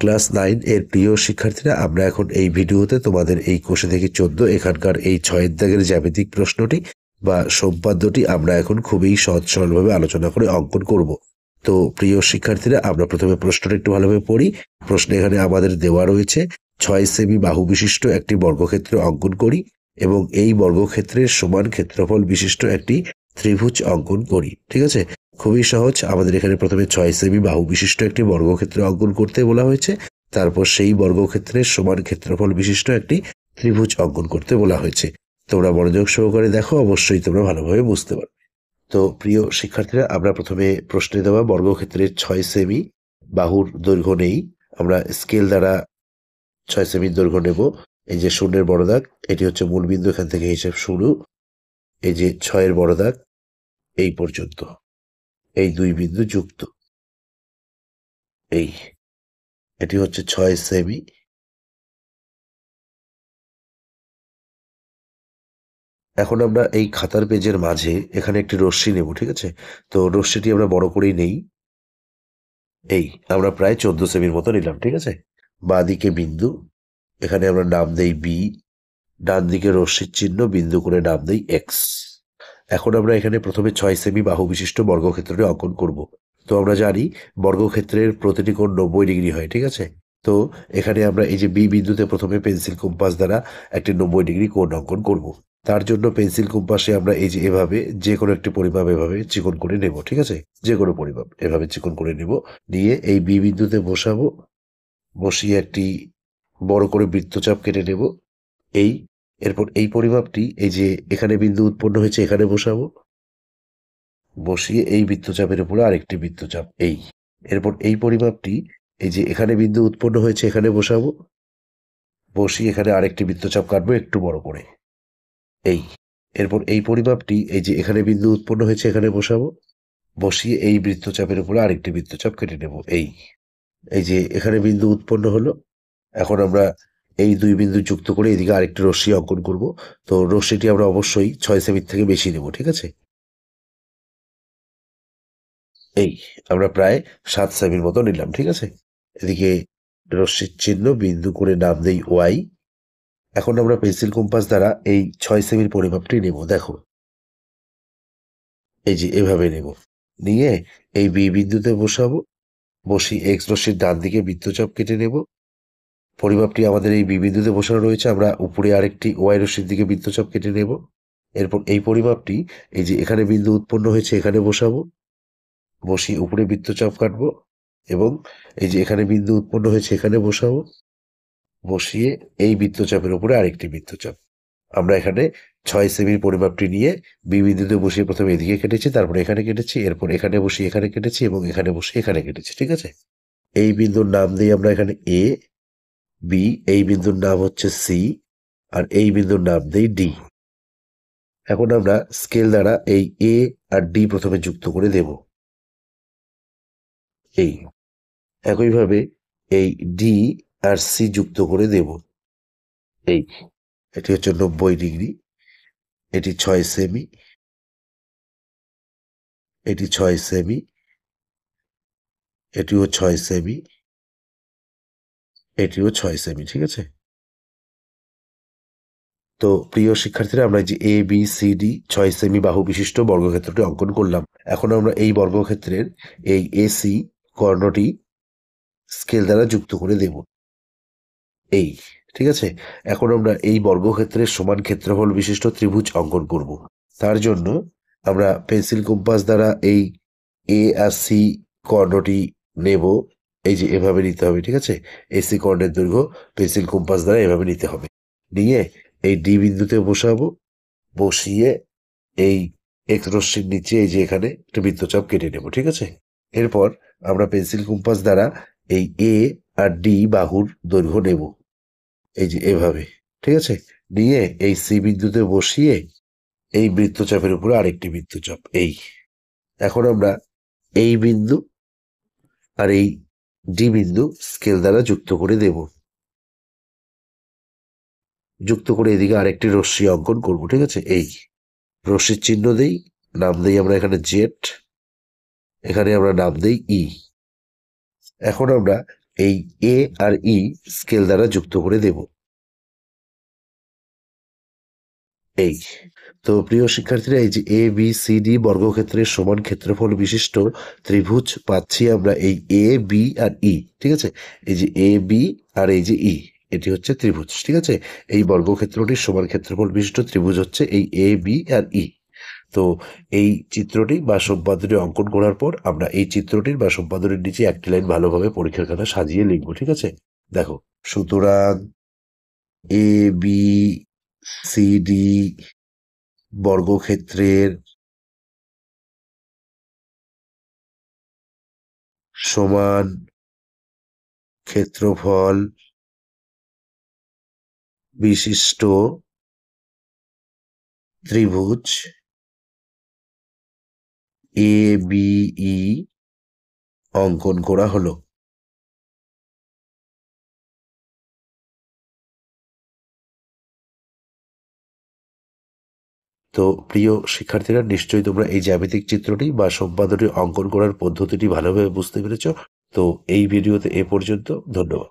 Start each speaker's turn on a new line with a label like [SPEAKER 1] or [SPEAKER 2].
[SPEAKER 1] Class 9 এর প্রিয় শিক্ষার্থীরা, আমরা এখন এই ভিডিওতে তোমাদের এই কোষে থেকে 14 এখানকার এই 6 দাগের জ্যামিতিক প্রশ্নটি বা সম্পাদ্যটি আমরা এখন খুবই সহজ সরলভাবে আলোচনা করে অঙ্কন করব। তো প্রিয় শিক্ষার্থীরা, আমরা প্রথমে প্রশ্নটা একটু ভালোভাবে পড়ি। প্রশ্ন এখানে আমাদের দেওয়া রয়েছে 6 সেমি বাহু বিশিষ্ট একটি বর্গক্ষেত্র অঙ্কন করি এবং এই বর্গক্ষেত্রের সমান ক্ষেত্রফল বিশিষ্ট একটি ত্রিভুজ অঙ্কন করি। ঠিক আছে, খুবই সহজ। আমাদের এখানে প্রথমে 6 সেমি বাহু বিশিষ্ট একটি বর্গক্ষেত্র অঙ্কন করতে বলা হয়েছে, তারপর সেই বর্গক্ষেত্রের সমান ক্ষেত্রফল বিশিষ্ট একটি ত্রিভুজ অঙ্কন করতে বলা হয়েছে। তোমরা মনোযোগ সহকারে দেখো, অবশ্যই তোমরা ভালোভাবে বুঝতে পারবে। তো প্রিয় শিক্ষার্থীরা, আমরা প্রথমে প্রশ্নে দেওয়া বর্গক্ষেত্রের 6 সেমি বাহুর দৈর্ঘ্য নেই। আমরা স্কেল দ্বারা 6 সেমির দৈর্ঘ্য নেব। এই যে শূন্যের বড় দাগ, এটি হচ্ছে মূল বিন্দু, এখান থেকে হিসেব শুরু। এই যে 6 বড় দাগ, এই পর্যন্ত এই দুই বিন্দু যুক্ত, এটি হচ্ছে 6 সেমি। এখন আমরা এই খাতার পেজের মাঝে এখানে একটি রশ্মি নেব। ঠিক আছে, তো রশ্মিটি আমরা বড় করেই নেই। আমরা প্রায় 14 সেমির মতো নিলাম। ঠিক আছে, বাঁ দিকে বিন্দু, এখানে আমরা নাম দেই বি, ডান দিকে রশ্মির চিহ্ন, বিন্দু করে নাম দেই এক্স। এখন আমরা এখানে প্রথমে 6 সেমি বাহু বিশিষ্ট বর্গক্ষেত্রটি অঙ্কন করব। তো আমরা জানি বর্গক্ষেত্রের প্রতিটি কোণ 90 ডিগ্রি হয়। ঠিক আছে, তো এখানে আমরা এই যে বি বিন্দুতে প্রথমে পেন্সিল কম্পাস দ্বারা একটি 90 ডিগ্রি কোণ অঙ্কন করব। তার জন্য পেন্সিল কম্পাসে আমরা এই যে এভাবে যে কোনো একটি পরিমাপ এভাবে চিকন করে নেব। ঠিক আছে, যে কোনো পরিমাপ এভাবে চিকন করে নেব, নিয়ে এই বি বিন্দুতে বসাবো। বসিয়ে একটি বড় করে বৃত্তচাপ কেটে নেব। এরপর এই পরিমাপটি এই যে এখানে বিন্দু উৎপন্ন হয়েছে এখানে বসাবো। বসিয়ে এই বৃত্তচাপের উপরে আরেকটি বৃত্তচাপ। এরপর এই পরিমাপটি এই যে এখানে বিন্দু উৎপন্ন হয়েছে এখানে বসাবো। বসিয়ে এখানে আরেকটি বৃত্তচাপ কাটবো একটু বড় করে। এরপর এই পরিমাপটি এই যে এখানে বিন্দু উৎপন্ন হয়েছে এখানে বসাবো। বসিয়ে এই বৃত্তচাপের উপরে আরেকটি বৃত্তচাপ কেটে নেব। এই যে এখানে বিন্দু উৎপন্ন হলো। এখন আমরা এই দুই বিন্দু যুক্ত করে এদিকে আরেকটি রশ্মি অঙ্কন করব। তো রশ্মিটি আমরা অবশ্যই 6 সেমির থেকে বেশি নেব। ঠিক আছে, আমরা প্রায় 7 সেমির মতো নিলাম। ঠিক আছে, এদিকে রশ্মির চিহ্ন, বিন্দু করে নাম দেই ওয়াই। এখন আমরা পেন্সিল কম্পাস দ্বারা এই 6 সেমির পরিমাপটি নেব। দেখো, এই যে এভাবে নেব, নিয়ে এই বি বিন্দুতে বসাবো। বসি এক্স রশ্মির ডান দিকে বৃত্তচাপ কেটে নেব। পরিমাপটি আমাদের এই বি বিন্দুতে বসানো রয়েছে, আমরা উপরে আরেকটি ওয়াই রশ্মির দিকে বৃত্তচাপ কেটে নেব। এরপর এই পরিমাপটি এই যে এখানে বিন্দু উৎপন্ন হয়েছে এখানে বসাবো। বসিয়ে উপরে বৃত্তচাপ কাটবো এবং এই যে এখানে বিন্দু উৎপন্ন হয়েছে এখানে বসাবো। বসিয়ে এই বৃত্তচাপের উপরে আরেকটি বৃত্তচাপ। আমরা এখানে 6 সেমির পরিমাপটি নিয়ে বি বিন্দুতে বসিয়ে প্রথমে এদিকে কেটেছি, তারপর এখানে কেটেছি, এরপর এখানে বসিয়ে এখানে কেটেছি এবং এখানে বসিয়ে এখানে কেটেছি। ঠিক আছে, এই বিন্দুর নাম দিই আমরা এখানে এ, বি, এই বিন্দুর নাম হচ্ছে সি, আর এই বিন্দুর নাম দেই ডি। এখন আমরা স্কেল দ্বারা এই এ আর ডি প্রথমে যুক্ত করে দেব। একইভাবে এই ডি আর সি যুক্ত করে দেব। এটি হচ্ছে 90 ডিগ্রি, এটি 6 সেমি, এটি 6 সেমি, এটিও 6 সেমি, এটিও 6 সেমি। ঠিক আছে, তো প্রিয় শিক্ষার্থীরা, আমরা যে A B C D 6 semi বাহু বিশিষ্ট বর্গক্ষেত্রটি অঙ্কন করলাম। এখন আমরা এই বর্গক্ষেত্রের এই এসি কর্ণটি স্কেল দ্বারা যুক্ত করে দেব। ঠিক আছে, এখন আমরা এই বর্গক্ষেত্রের সমান ক্ষেত্রফল বিশিষ্ট ত্রিভুজ অঙ্কন করব। তার জন্য আমরা পেন্সিল কম্পাস দ্বারা এই এ আর সি কর্ণটি নেব। এই যে এভাবে নিতে হবে। ঠিক আছে, এসি কর্ণের দৈর্ঘ্য পেন্সিল কম্পাস দ্বারা এভাবে নিতে হবে। নিয়ে এই ডি বিন্দুতে বসাবো। বসিয়ে এই এক্স রশ্মির নিচে এই যে এখানে একটা বৃত্তচাপ কেটে নেব। ঠিক আছে, এরপর আমরা পেন্সিল কম্পাস দ্বারা এই এ আর ডি বাহুর দৈর্ঘ্য নেব। এই যে এভাবে। ঠিক আছে, নিয়ে এই সি বিন্দুতে বসিয়ে এই বৃত্তচাপের উপরে আরেকটি বৃত্তচাপ। এখন আমরা এই বিন্দু আর এই ডি বিন্দু স্কেল দ্বারা যুক্ত করে দেব। যুক্ত করে এদিকে আরেকটি রশ্মি অঙ্কন করব। ঠিক আছে, রশ্মির চিহ্ন দেই, নাম দেই আমরা এখানে জেড, এখানে আমরা নাম দেই ই। এখন আমরা এই এ আর ই স্কেল দ্বারা যুক্ত করে দেব। এই তো প্রিয় শিক্ষার্থীরা, এই যে এ বি সি ডি বর্গক্ষেত্রের সমান ক্ষেত্রফল বিশিষ্ট ত্রিভুজ পাচ্ছি আমরা এই এ বি আর ই। ঠিক আছে, এই যে এ বি আর এই যে ই, এটি হচ্ছে ত্রিভুজ। ঠিক আছে, এই বর্গক্ষেত্রটির সমান ক্ষেত্রফল বিশিষ্ট ত্রিভুজ হচ্ছে এই এ বি আর ই। তো এই চিত্রটি বা সম্পাদনে অঙ্কন করার পর আমরা এই চিত্রটির বা সম্পাদনের নিচে একটি লাইন ভালোভাবে পরীক্ষার খাতা সাজিয়ে লিখবো। ঠিক আছে, দেখো, সুতরাং এ বি সি ডি বর্গক্ষেত্রের সমান ক্ষেত্রফল বিশিষ্ট ত্রিভুজ এ বি ই অঙ্কন করা হলো। তো প্রিয় শিক্ষার্থীরা, নিশ্চয়ই তোমরা এই জ্যামিতিক চিত্রটি বা সম্পাদনে অঙ্কন করার পদ্ধতিটি ভালোভাবে বুঝতে পেরেছ। তো এই ভিডিওতে এ পর্যন্ত। ধন্যবাদ।